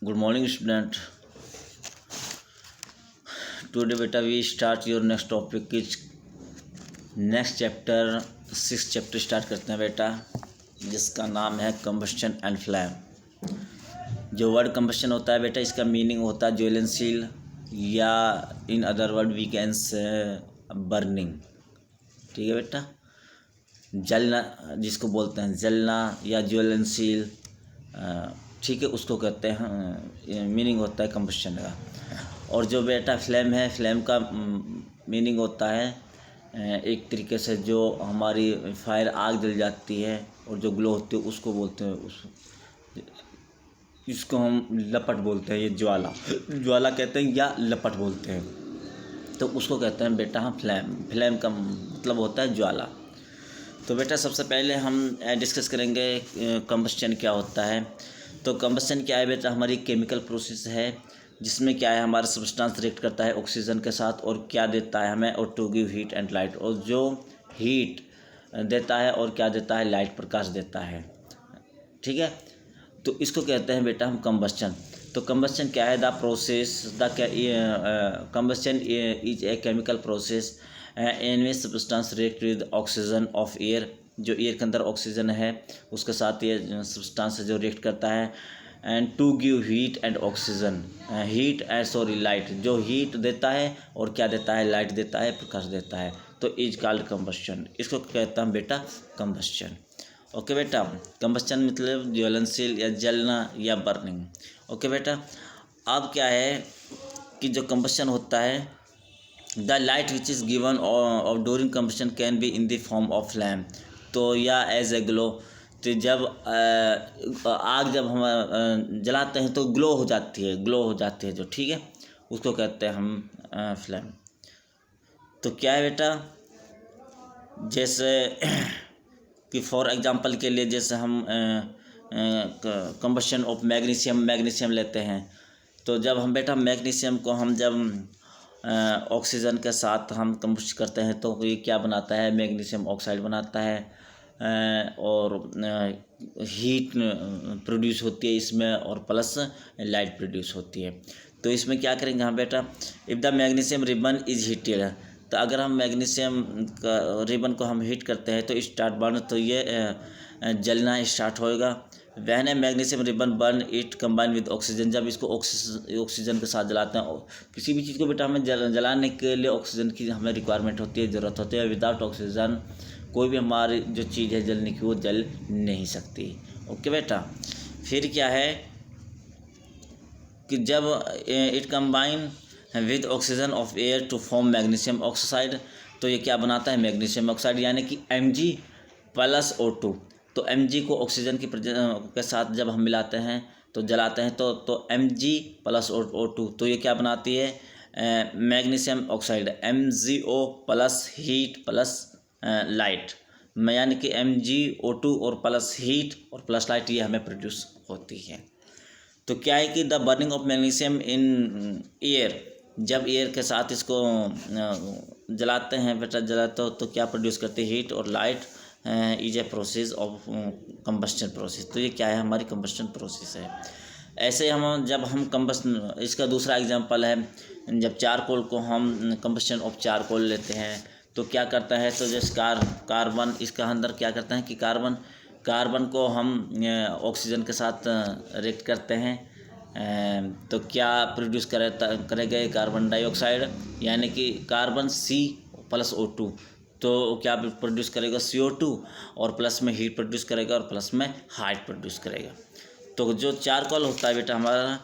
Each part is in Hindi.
Good morning, student. Today, beta, we start your next topic is next chapter, 6th chapter start करते हैं बेटा, जिसका नाम है कंबस्शन एंड फ्लेम। जो वर्ड कंबस्शन होता है बेटा, इसका मीनिंग होता है ज्वलनशील, या in other word we can say burning. ठीक है बेटा, जलना जिसको बोलते हैं जलना या ज्वलनशील, ठीक है, उसको कहते हैं, मीनिंग होता है कंबस्शन का। और जो बेटा फ्लेम है, फ्लेम का मीनिंग होता है एक तरीके से जो हमारी फायर आग जल जाती है और जो ग्लो होती है उसको बोलते हैं, इसको हम लपट बोलते हैं। ये ज्वाला कहते हैं या लपट बोलते हैं, तो उसको कहते हैं बेटा हम फ्लेम। फ्लेम का मतलब होता है ज्वाला। तो बेटा सबसे पहले हम डिस्कस करेंगे कंबस्शन क्या होता है। तो कंबस्शन क्या है बेटा, हमारी केमिकल प्रोसेस है जिसमें क्या है, हमारा सब्सटेंस रिएक्ट करता है ऑक्सीजन के साथ और क्या देता है हमें, और to give heat and light, और जो हीट देता है और क्या देता है, लाइट, प्रकाश देता है। ठीक है, तो इसको कहते हैं बेटा हम कंबस्शन। तो कंबस्शन क्या है, the process combustion is a chemical process in which substance react with oxygen of air. जो एयर के अंदर ऑक्सीजन है उसके साथ ये सब्सटेंस जो रिएक्ट करता है, and to give heat and oxygen, light, जो हीट देता है और क्या देता है, लाइट देता है, प्रकाश देता है, तो इज कॉल्ड कंबस्शन। इसको कहता हम बेटा कंबस्शन। ओके बेटा, कंबस्शन मतलब ज्वलनशील या जलना या बर्निंग। ओके बेटा, अब क्या है कि जो कंबस्शन होता है, the light which is given of during combustion can be in the form of flame, तो या एज ए ग्लो। तो जब आग जब हम जलाते हैं तो ग्लो हो जाती है जो, ठीक है, उसको कहते हैं हम फ्लैम। तो क्या है बेटा, जैसे कि फॉर एग्जांपल के लिए, जैसे हम कंबस्शन ऑफ मैग्नीशियम लेते हैं, तो जब हम बेटा मैग्नीशियम को हम जब ऑक्सीजन के साथ हम कंबस्ट करते हैं तो ये क्या बनाता है, मैग्नीशियम ऑक्साइड बनाता है, और हीट प्रोड्यूस होती है इसमें, और प्लस लाइट प्रोड्यूस होती है। तो इसमें क्या करेंगे हम बेटा, if the magnesium ribbon is heated, तो अगर हम मैग्नीशियम का रिबन को हम हीट करते हैं तो स्टार्ट बर्न, तो ये जलना स्टार्ट होएगा। When a magnesium ribbon burn it combine with oxygen, जब इसको ऑक्सीजन के साथ जलाते हैं, किसी भी चीज़ को बेटा हमें जलाने के लिए ऑक्सीजन की हमें रिक्वायरमेंट होती है, ज़रूरत होती है। विदाउट ऑक्सीजन कोई भी हमारी जो चीज़ है जलने की वो जल नहीं सकती। ओके बेटा, फिर क्या है कि जब it combine with oxygen of air to form magnesium oxide, तो ये क्या बनाता है, मैग्नीशियम ऑक्साइड, यानी कि Mg+O2। तो Mg को ऑक्सीजन की के साथ जब हम मिलाते हैं तो जलाते हैं तो Mg+O2, तो ये क्या बनाती है, magnesium oxide, MgO plus heat plus light, यानी कि MgO2 और प्लस हीट और प्लस लाइट ये हमें प्रोड्यूस होती है। तो क्या है कि the burning of magnesium in air, जब एयर के साथ इसको जलाते हैं बेटा, जलाते हो तो क्या प्रोड्यूस करते हैं, हीट और light, is a process of combustion process. तो ये क्या है, हमारी कंबस्शन प्रोसेस है। ऐसे हम जब हम कंबस्शन, इसका दूसरा एग्जांपल है, जब चारकोल को हम कंबस्शन ऑफ चारकोल लेते हैं तो क्या करता है, तो जैसे कार्बन इसका अंदर क्या करता है कि कार्बन को हम ऑक्सीजन के साथ रिएक्ट करते हैं, तो क्या प्रोड्यूस करेगा कार्बन डाइऑक्साइड, यानी कि कार्बन C+O2, तो क्या प्रोड्यूस करेगा, CO2, और प्लस में हीट प्रोड्यूस करेगा और प्लस में हाइट प्रोड्यूस करेगा। तो जो चारकोल होता है बेटा हमारा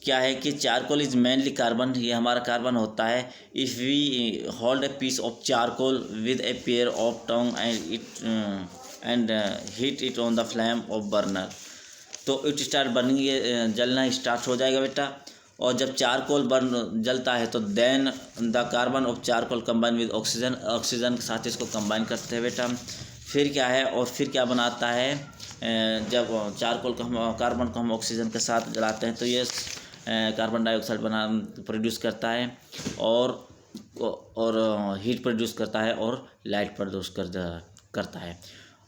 क्या है कि चारकोल इज मेनली कार्बन, ये हमारा कार्बन होता है। If we hold a piece of charcoal with a pair of tong and heat it on the flame of burner, तो इट स्टार्ट बर्निंग, ये जलना स्टार्ट हो जाएगा बेटा। और जब चारकोल जलता है तो then the carbon of charcoal combine with oxygen के साथ इसको कंबाइन करते हैं बेटा। फिर क्या है, और फिर क्या बनाता है, जब चारकोल को हम कार्बन को हम ऑक्सीजन के साथ जलाते हैं तो ये कार्बन डाइऑक्साइड प्रोड्यूस करता है, और हीट प्रोड्यूस करता है और लाइट प्रोड्यूस करता है।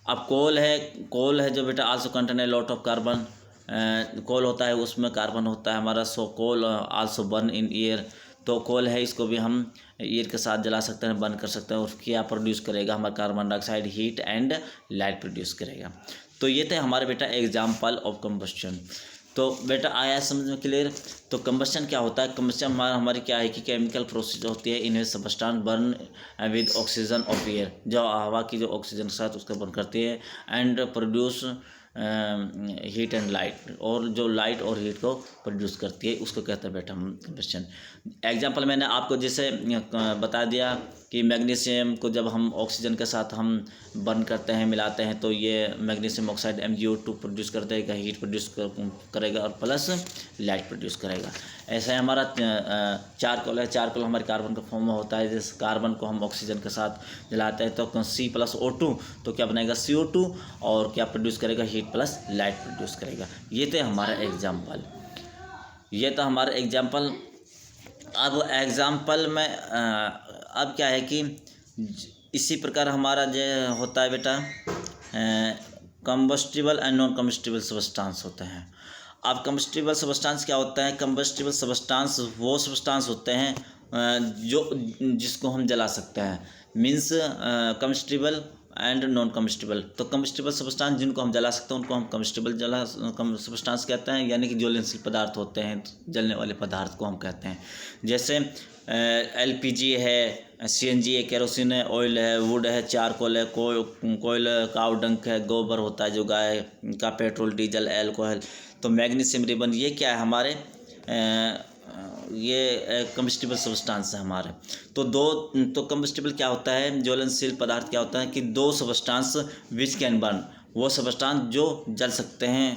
अब कोल है जो बेटा also contain a lot of carbon, coal होता है उसमें कार्बन होता है हमारा, so coal also burn in air. तो कोल है, इसको भी हम एयर के साथ जला सकते हैं, बर्न कर सकते हैं, और क्या प्रोड्यूस करेगा हमारा carbon dioxide, heat and light produce करेगा। तो ये थे हमारे बेटा एग्जाम्पल ऑफ कम्बस्शन। तो बेटा आया समझ में क्लियर। तो कम्बस्शन क्या होता है? कम्बस्शन हमारी क्या है कि केमिकल प्रोसेस होती है इन substance burn with oxygen of air, जो हवा की जो ऑक्सीजन के साथ उसको बर्न करती है, and produce heat and light, और जो लाइट और हीट को प्रोड्यूस करती है उसको कहते हैं बेटा हम कम्बस्शन। एग्जांपल मैंने आपको जैसे बता दिया कि मैग्नीशियम को जब हम ऑक्सीजन के साथ हम बर्न करते हैं, मिलाते हैं, तो ये मैग्नीशियम ऑक्साइड MgO2 प्रोड्यूस कर देगा, हीट प्रोड्यूस करेगा और प्लस लाइट प्रोड्यूस करेगा। ऐसा है हमारा चारकोल है। चारकोल हमारे कार्बन का फॉर्म में होता है। जैसे कार्बन को हम ऑक्सीजन के साथ जलाते हैं तो C+O2, तो क्या बनेगा CO2, और क्या प्रोड्यूस करेगा, हीट प्लस लाइट प्रोड्यूस करेगा। ये तो हमारा एग्जाम्पल, ये तो हमारा एग्जाम्पल। अब एग्जाम्पल में अब क्या है कि इसी प्रकार हमारा जो होता है बेटा combustible and non combustible substance होते हैं। अब कम्बस्टिबल सबस्टांस क्या होता है? कम्बस्टिबल सबस्टांस वो सबस्टांस होते हैं जो जिसको हम जला सकते हैं, means combustible and non combustible. तो कम्बस्टिबल सबस्टांस जिनको हम जला सकते हैं उनको हम कम्बस्टिबल सबस्टांस कहते हैं, यानी कि ज्वलनशील पदार्थ होते हैं, जलने वाले पदार्थ को हम कहते हैं। जैसे LPG है, CNG है, केरोसिन है, ऑयल है, वुड है, चारकोल है, कोयल, काव डंक है, गोबर होता है जो गाय का, पेट्रोल, डीजल, एल्कोहल। तो मैग्नीशियम रिबन ये क्या है हमारे ये कम्बस्टिबल सब्सटेंस है हमारे। तो कम्बस्टिबल क्या होता है, ज्वलनशील पदार्थ क्या होता है कि those substance which can burn, वो सब्सटेंस जो जल सकते हैं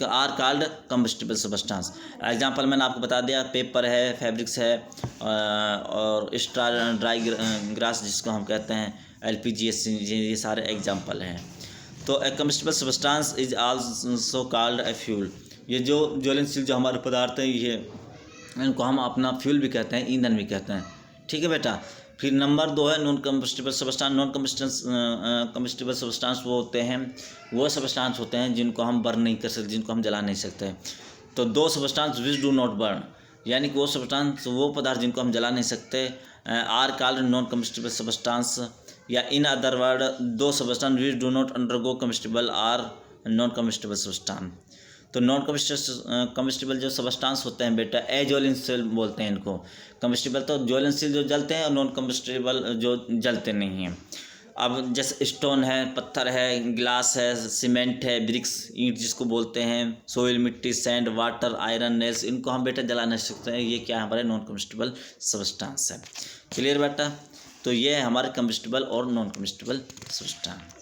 are called combustible substance. Example मैंने आपको बता दिया, पेपर है, फैब्रिक्स है, और स्ट्रा ड्राई ग्रास जिसको हम कहते हैं, LPG, ये सारे एग्जांपल हैं। तो a combustible substance is also called a fuel. ये जो ज्वलनशील जो हमारे पदार्थ हैं, ये इनको हम अपना फ्यूल भी कहते हैं, ईंधन भी कहते हैं। ठीक है बेटा। फिर नंबर 2 है non combustible substance. Non combustible substance वो होते हैं, वो सब्सटेंस होते हैं जिनको हम बर्न नहीं कर सकते, जिनको हम जला नहीं सकते। तो दो substance which do not burn, यानी कि वो सब्सटेंस वो पदार्थ जिनको हम जला नहीं सकते, are called non combustible substance. या in other word those substance which do not undergo combustible are non combustible substance. तो नॉन कम्बस्टिबल जो सब्सटेंस होते हैं बेटा, अज्वलनशील बोलते हैं इनको। कम्बस्टिबल तो ज्वलनशील जो जलते हैं, और नॉन कम्बस्टिबल जो जलते नहीं हैं। अब जैसे स्टोन है, पत्थर है, ग्लास है, सीमेंट है, ब्रिक्स ईंट जिसको बोलते हैं, सोइल मिट्टी, सैंड, वाटर, आयरन, नेल्स, इनको हम बेटा जला नहीं सकते हैं। ये क्या है हमारे नॉन कम्बस्टिबल सब्सटेंस है। क्लियर बेटा। तो ये है हमारे कम्बस्टिबल और नॉन कम्बस्टिबल सब्सटेंस।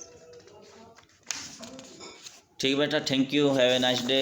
ठीक बेटा, thank you, have a nice day.